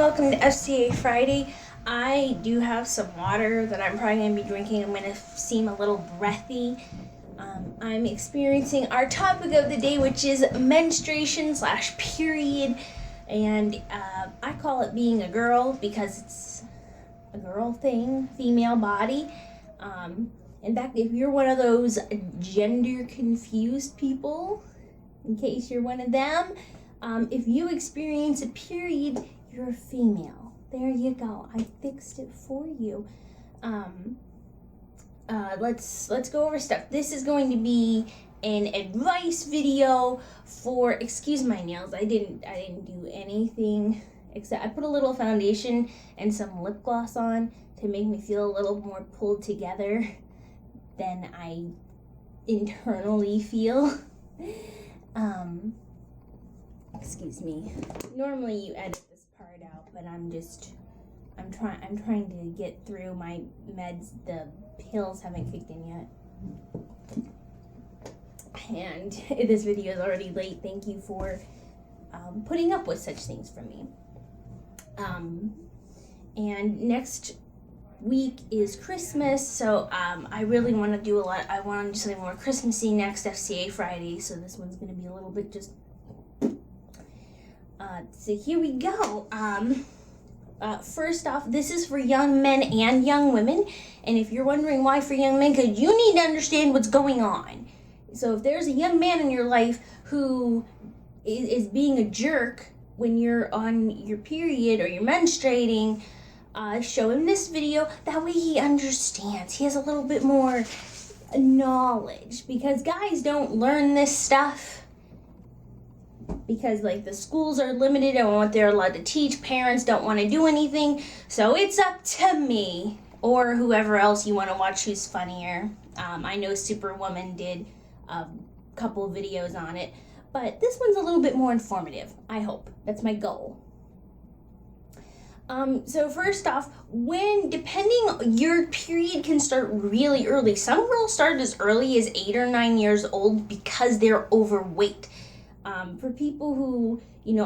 welcome to FCA Friday. I do have some water that I'm probably going to be drinking. I'm going to seem a little breathy. I'm experiencing our topic of the day, which is menstruation/period. And I call it being a girl because it's a girl thing, female body. In fact, if you're one of those gender confused people, in case you're one of them, if you experience a period, you're a female. There you go. I fixed it for you. Let's go over stuff. This is going to be an advice video for, excuse my nails. I didn't do anything except I put a little foundation and some lip gloss on to make me feel a little more pulled together than I internally feel. Excuse me. Normally you edit this part out, but I'm trying to get through my meds. The pills haven't kicked in yet. And this video is already late. Thank you for putting up with such things from me. And next week is Christmas, so I really want to do a lot. I want to do something more Christmassy next FCA Friday, so this one's going to be a little bit just... so here we go. First off, this is for young men and young women, and if you're wondering why for young men, because you need to understand what's going on. So if there's a young man in your life who is being a jerk when you're on your period or you're menstruating, show him this video. That way he understands. He has a little bit more knowledge, because guys don't learn this stuff because the schools are limited on what they're allowed to teach. Parents don't want to do anything, so it's up to me or whoever else you want to watch who's funnier. I know Superwoman did a couple videos on it, but this one's a little bit more informative, I hope. That's my goal. So first off, your period can start really early. Some girls start as early as 8 or 9 years old because they're overweight. For people who,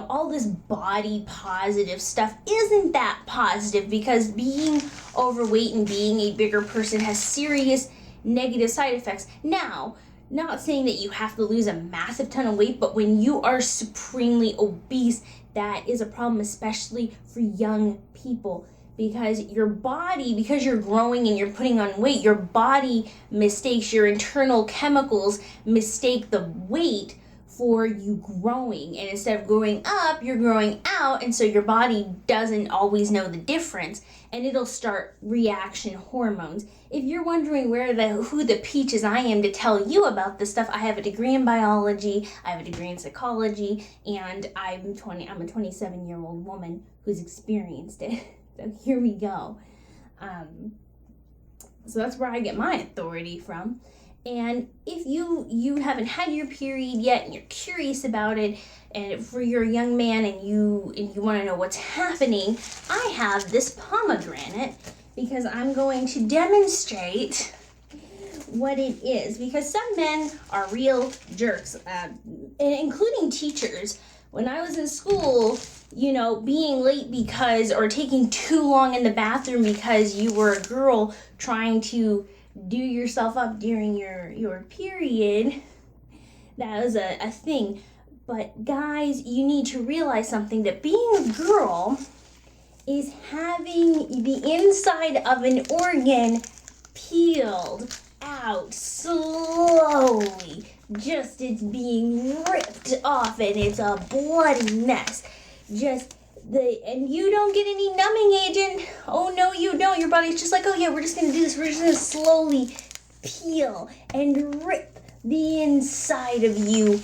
all this body positive stuff isn't that positive, because being overweight and being a bigger person has serious negative side effects. Now, not saying that you have to lose a massive ton of weight, but when you are supremely obese, that is a problem, especially for young people, because your body, because you're growing and you're putting on weight, your body mistakes, your internal chemicals mistake the weight for you growing, and instead of growing up, you're growing out, and so your body doesn't always know the difference, and it'll start reaction hormones. If you're wondering who the peaches I am to tell you about this stuff, I have a degree in biology, I have a degree in psychology, and I'm a 27-year-old woman who's experienced it. So here we go. So that's where I get my authority from. And if you haven't had your period yet and you're curious about it, and for you're a young man and you want to know what's happening, I have this pomegranate because I'm going to demonstrate what it is, because some men are real jerks, including teachers. When I was in school, being late or taking too long in the bathroom because you were a girl trying to do yourself up during your period, that was a thing. But guys, you need to realize something, that being a girl is having the inside of an organ peeled out slowly. Just it's being ripped off and it's a bloody mess. And you don't get any numbing agent. Oh no, you don't. Your body's just like, oh yeah, we're just gonna do this. We're just gonna slowly peel and rip the inside of you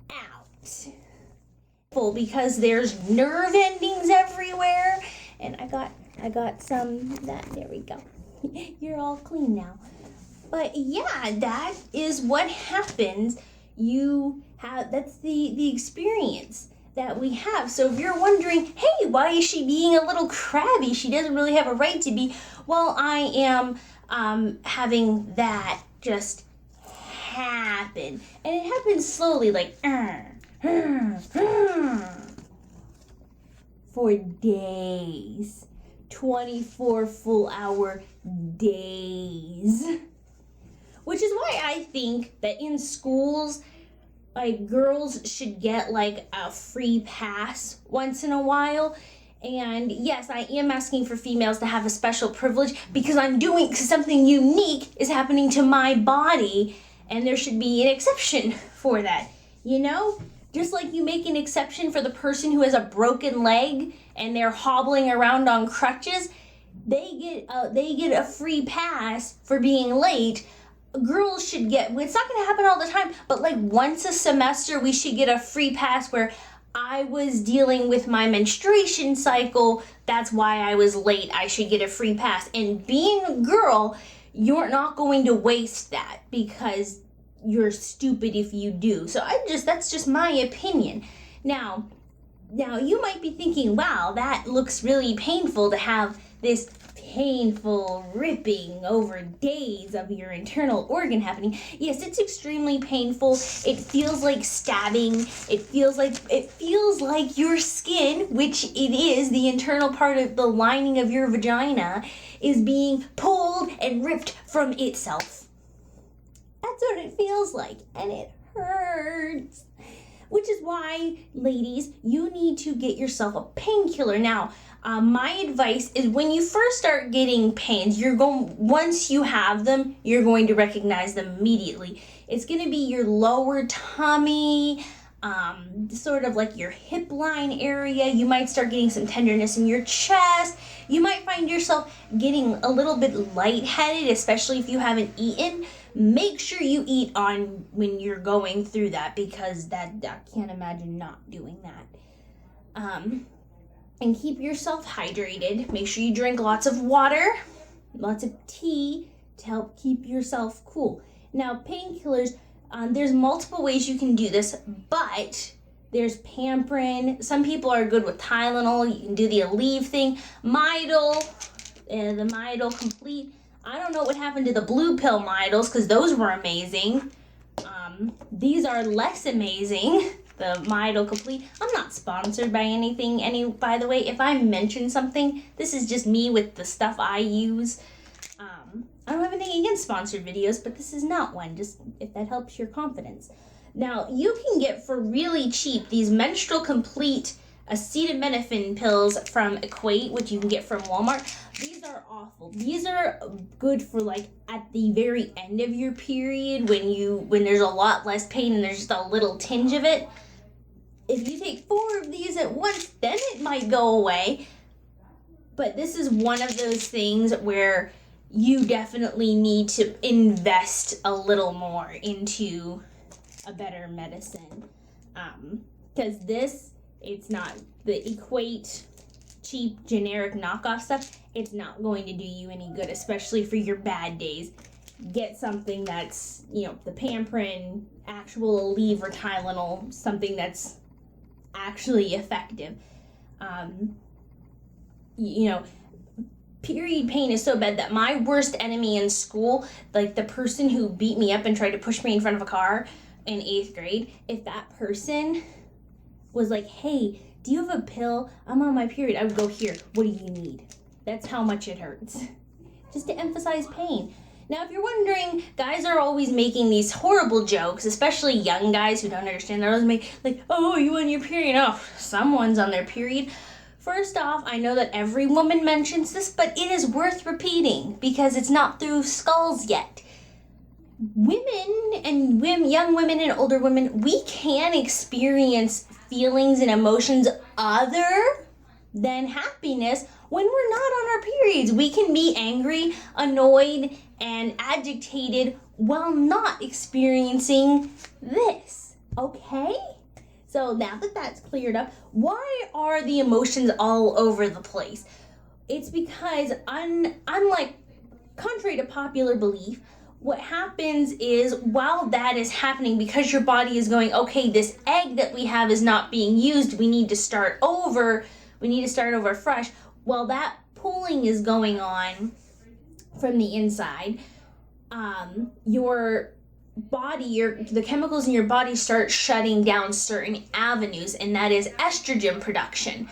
out. Because there's nerve endings everywhere. And I got some there we go. You're all clean now. But yeah, that is what happens. That's the experience that we have. So if you're wondering, hey, why is she being a little crabby? She doesn't really have a right to be. Well, I am having that just happen. And it happens slowly, like, for for days. 24 full hour days. Which is why I think that in schools, like, girls should get like a free pass once in a while. And yes, I am asking for females to have a special privilege because something unique is happening to my body, and there should be an exception for that, you know? Just like you make an exception for the person who has a broken leg and they're hobbling around on crutches, they get a free pass for being late. Girls should get, it's not going to happen all the time, but like once a semester we should get a free pass where I was dealing with my menstruation cycle, that's why I was late, I should get a free pass. And being a girl, you're not going to waste that because you're stupid if you do. So that's just my opinion. Now you might be thinking, wow, that looks really painful to have this painful ripping over days of your internal organ happening. Yes, it's extremely painful. It feels like stabbing. It feels like your skin, which it is, the internal part of the lining of your vagina, is being pulled and ripped from itself. That's what it feels like, and it hurts. Which is why, ladies, you need to get yourself a painkiller. Now, my advice is when you first start getting pains, once you have them, you're going to recognize them immediately. It's going to be your lower tummy, sort of like your hip line area. You might start getting some tenderness in your chest. You might find yourself getting a little bit lightheaded, especially if you haven't eaten. Make sure you eat on when you're going through that, because I can't imagine not doing that. And keep yourself hydrated. Make sure you drink lots of water, lots of tea to help keep yourself cool. Now, painkillers, there's multiple ways you can do this, but there's Pamprin. Some people are good with Tylenol. You can do the Aleve thing. Midol, the Midol Complete. I don't know what happened to the blue pill Midals because those were amazing. These are less amazing. The Midol Complete. I'm not sponsored by anything. By the way, if I mention something, this is just me with the stuff I use. I don't have anything against sponsored videos, but this is not one, just if that helps your confidence. Now, you can get for really cheap these Menstrual Complete acetaminophen pills from Equate, which you can get from Walmart. These are awful. These are good for like at the very end of your period when there's a lot less pain and there's just a little tinge of it. If you take 4 of these at once, then it might go away. But this is one of those things where you definitely need to invest a little more into a better medicine. Because it's not the Equate cheap generic knockoff stuff. It's not going to do you any good, especially for your bad days. Get something that's, the Pamprin, actual Aleve or Tylenol, something that's actually effective. Period pain is so bad that my worst enemy in school, like the person who beat me up and tried to push me in front of a car in 8th grade, if that person was like, hey, do you have a pill? I'm on my period. I would go, here, what do you need? That's how much it hurts. Just to emphasize pain. Now, if you're wondering, guys are always making these horrible jokes, especially young guys who don't understand. They're always making, like, oh, you on your period? Oh, someone's on their period. First off, I know that every woman mentions this, but it is worth repeating because it's not through skulls yet. Young women and older women, we can experience feelings and emotions other than happiness when we're not on our periods. We can be angry, annoyed, and agitated while not experiencing this, okay? So now that that's cleared up, why are the emotions all over the place? It's because, unlike, contrary to popular belief, what happens is while that is happening, because your body is going, okay, this egg that we have is not being used, we need to start over fresh. While that pulling is going on from the inside, your body, the chemicals in your body start shutting down certain avenues, and that is estrogen production.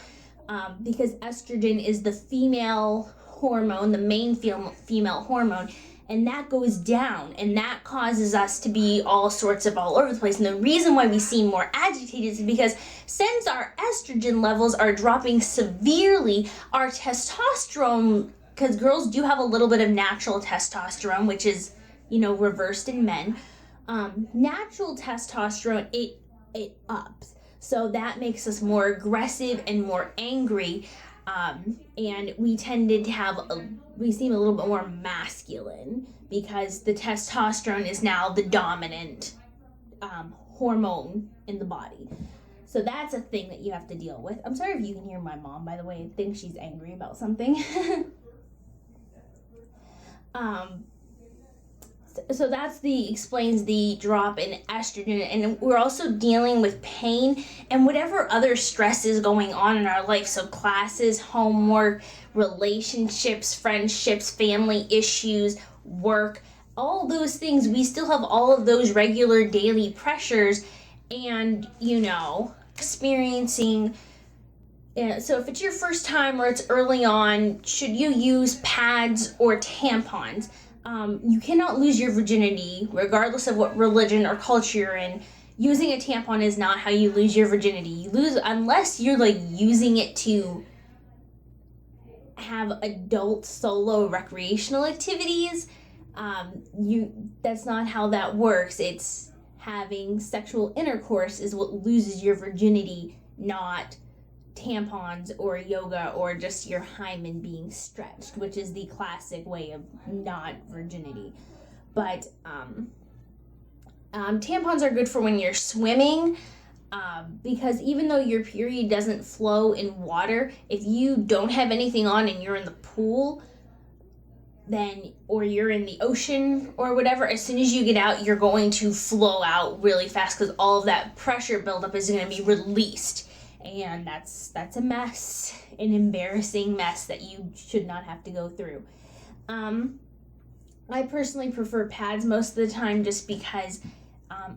because estrogen is the female hormone, the main female hormone, and that goes down, and that causes us to be all sorts of all over the place. And the reason why we seem more agitated is because since our estrogen levels are dropping severely, our testosterone, because girls do have a little bit of natural testosterone, which is, reversed in men, natural testosterone, it ups. So that makes us more aggressive and more angry, and we tended to we seem a little bit more masculine because the testosterone is now the dominant hormone in the body. So that's a thing that you have to deal with. I'm sorry if you can hear my mom, by the way. I think she's angry about something. So explains the drop in estrogen, and we're also dealing with pain and whatever other stress is going on in our life. So classes, homework, relationships, friendships, family issues, work, all those things. We still have all of those regular daily pressures, and experiencing. So if it's your first time or it's early on, should you use pads or tampons? You cannot lose your virginity regardless of what religion or culture you're in. Using a tampon is not how you lose your virginity. You lose unless you're using it to have adult solo recreational activities. That's not how that works. It's having sexual intercourse is what loses your virginity, not tampons or yoga or just your hymen being stretched, which is the classic way of not virginity. But tampons are good for when you're swimming, because even though your period doesn't flow in water, if you don't have anything on and you're in the pool, or you're in the ocean or whatever, as soon as you get out, you're going to flow out really fast because all of that pressure buildup is going to be released. And that's a mess, an embarrassing mess that you should not have to go through. I personally prefer pads most of the time just because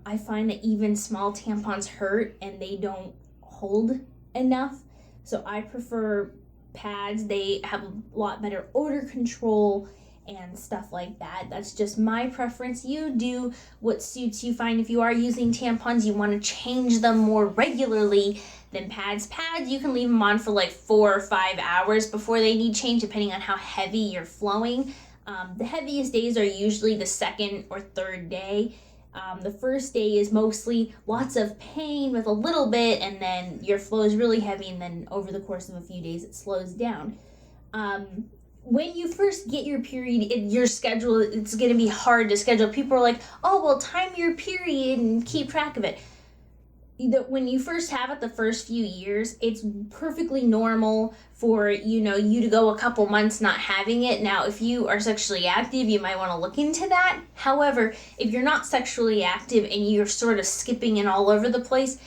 I find that even small tampons hurt and they don't hold enough. So I prefer pads. They have a lot better odor control and stuff like that. That's just my preference. You do what suits you fine. If you are using tampons, you want to change them more regularly than pads. Pads, you can leave them on for 4 or 5 hours before they need change, depending on how heavy you're flowing. The heaviest days are usually the second or third day. The first day is mostly lots of pain with a little bit, and then your flow is really heavy, and then over the course of a few days it slows down. When you first get your period, your schedule, it's going to be hard to schedule. People are like, oh, well, time your period and keep track of it. When you first have it the first few years, it's perfectly normal for, you to go a couple months not having it. Now, if you are sexually active, you might want to look into that. However, if you're not sexually active and you're sort of skipping and all over the place,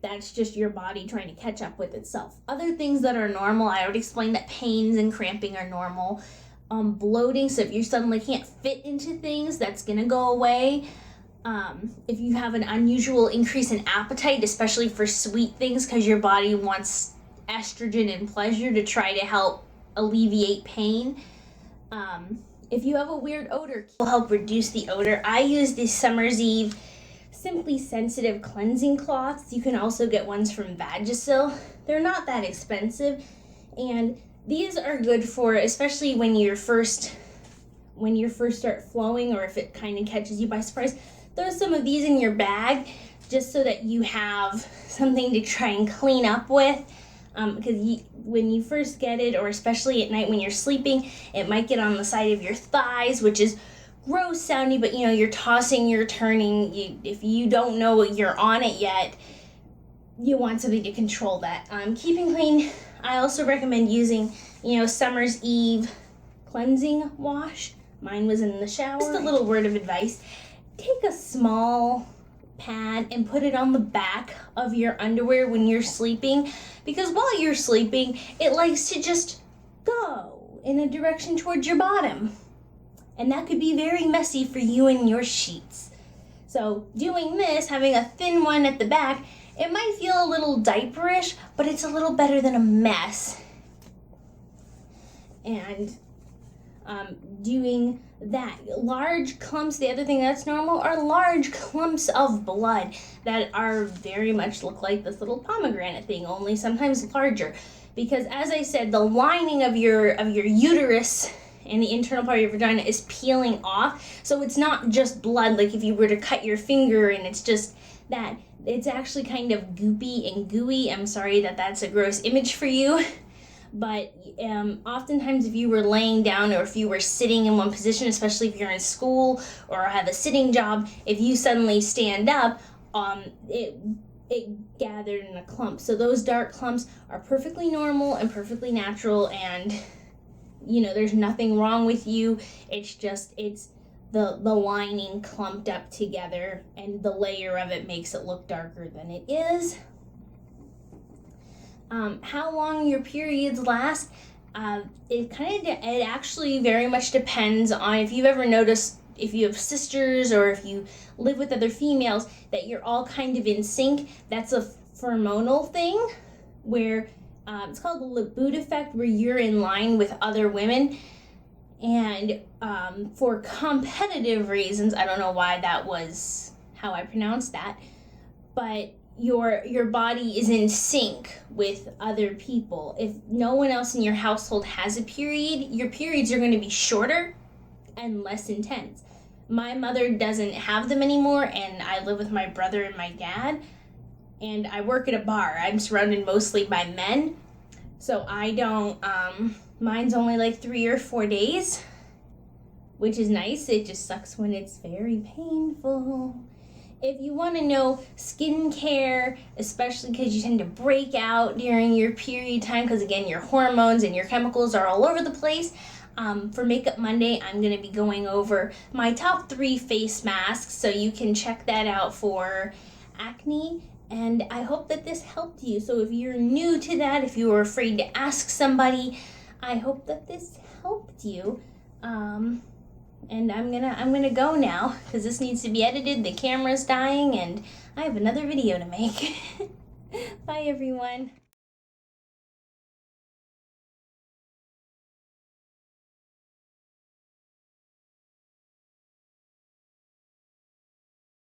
that's just your body trying to catch up with itself. Other things that are normal, I already explained that pains and cramping are normal. Bloating, so if you suddenly can't fit into things, that's going to go away. If you have an unusual increase in appetite, especially for sweet things, because your body wants estrogen and pleasure to try to help alleviate pain. If you have a weird odor, it will help reduce the odor. I use the Summer's Eve Simply Sensitive cleansing cloths. You can also get ones from Vagisil. They're not that expensive, and these are good for, especially when you first start flowing, or if it kind of catches you by surprise. Throw some of these in your bag just so that you have something to try and clean up with, because when you first get it, or especially at night when you're sleeping, it might get on the side of your thighs, which is gross sounding, but you're tossing, you're turning. If you don't know you're on it yet, you want something to control that. Keeping clean, I also recommend using Summer's Eve cleansing wash. Mine was in the shower. Just a little word of advice: take a small pad and put it on the back of your underwear when you're sleeping, because while you're sleeping, it likes to just go in a direction towards your bottom. And that could be very messy for you and your sheets. So doing this, having a thin one at the back, It might feel a little diaperish, but it's a little better than a mess. And doing that, large clumps, the other thing that's normal are large clumps of blood that are very much look like this little pomegranate thing, only sometimes larger. Because as I said, the lining of your uterus and the internal part of your vagina is peeling off. So it's not just blood, like if you were to cut your finger and it's just that. It's actually kind of goopy and gooey. I'm sorry that that's a gross image for you. But oftentimes if you were laying down or if you were sitting in one position, especially if you're in school or have a sitting job, if you suddenly stand up, it gathered in a clump. So those dark clumps are perfectly normal and perfectly natural, and there's nothing wrong with you. It's just the lining clumped up together, and the layer of it makes it look darker than it is. How long your periods last, it actually very much depends on if you've ever noticed, if you have sisters or if you live with other females, that you're all kind of in sync. That's a hormonal thing where it's called the Laboot effect, where you're in line with other women. And for competitive reasons, I don't know why that was how I pronounced that, but your body is in sync with other people. If no one else in your household has a period, your periods are going to be shorter and less intense. My mother doesn't have them anymore, and I live with my brother and my dad, and I work at a bar. I'm surrounded mostly by men, so I don't, mine's only like 3 or 4 days, which is nice. It just sucks when it's very painful. If you want to know skincare, especially because you tend to break out during your period time, because again, your hormones and your chemicals are all over the place, for Makeup Monday, I'm going to be going over my top 3 face masks, so you can check that out for acne. And I hope that this helped you. So if you're new to that, if you were afraid to ask somebody, I hope that this helped you. And I'm gonna go now because this needs to be edited. The camera's dying, and I have another video to make. Bye, everyone.